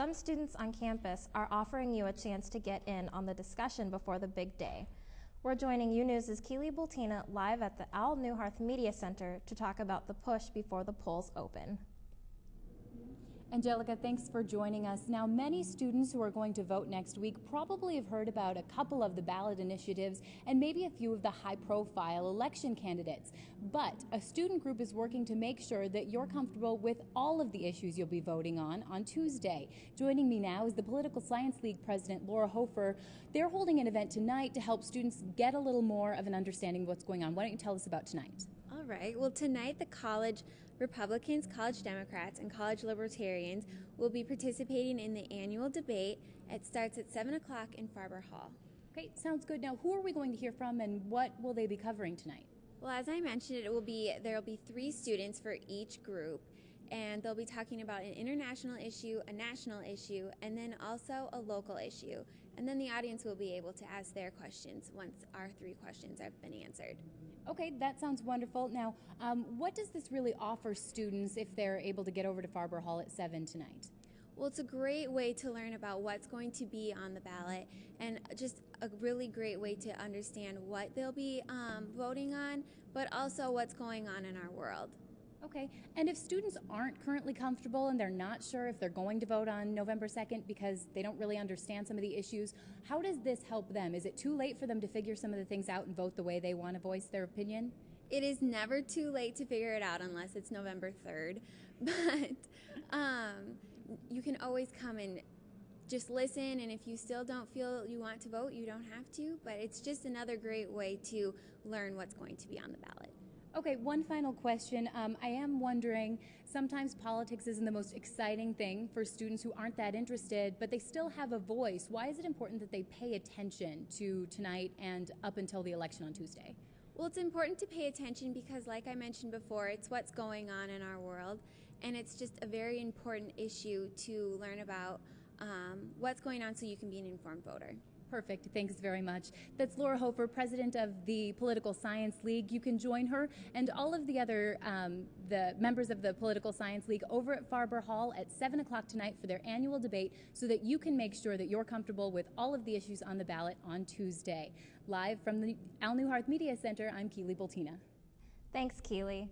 some students on campus are offering you a chance to get in on the discussion before the big day. We're joining UNews' Keely Bultina live at the Al Newharth Media Center to talk about the push before the polls open. Angelica, thanks for joining us. Now, many students who are going to vote next week probably have heard about a couple of the ballot initiatives and maybe a few of the high-profile election candidates. But a student group is working to make sure that you're comfortable with all of the issues you'll be voting on Tuesday. Joining me now is the Political Science League President, Laura Hofer. They're holding an event tonight to help students get a little more of an understanding of what's going on. Why don't you tell us about tonight? All right. Well, tonight the college Republicans, college Democrats, and college Libertarians will be participating in the annual debate. It starts at 7 o'clock in Farber Hall. Okay, sounds good. Now, who are we going to hear from and what will they be covering tonight? Well, as I mentioned, there will be 3 students for each group, and they'll be talking about an international issue, a national issue, and then also a local issue. And then the audience will be able to ask their questions once our 3 questions have been answered. Okay, that sounds wonderful. Now, what does this really offer students if they're able to get over to Farber Hall at 7 tonight? Well, it's a great way to learn about what's going to be on the ballot and just a really great way to understand what they'll be voting on, but also what's going on in our world. Okay, and if students aren't currently comfortable and they're not sure if they're going to vote on November 2nd because they don't really understand some of the issues, how does this help them? Is it too late for them to figure some of the things out and vote the way they want to voice their opinion? It is never too late to figure it out unless it's November 3rd, but you can always come and just listen, and if you still don't feel you want to vote, you don't have to, but it's just another great way to learn what's going to be on the ballot. Okay, one final question. I am wondering, sometimes politics isn't the most exciting thing for students who aren't that interested, but they still have a voice. Why is it important that they pay attention to tonight and up until the election on Tuesday? Well, it's important to pay attention because, like I mentioned before, it's what's going on in our world, and it's just a very important issue to learn about what's going on so you can be an informed voter. Perfect. Thanks very much. That's Laura Hofer, president of the Political Science League. You can join her and all of the other the members of the Political Science League over at Farber Hall at 7 o'clock tonight for their annual debate so that you can make sure that you're comfortable with all of the issues on the ballot on Tuesday. Live from the Al Newharth Media Center, I'm Keely Bultina. Thanks, Keely.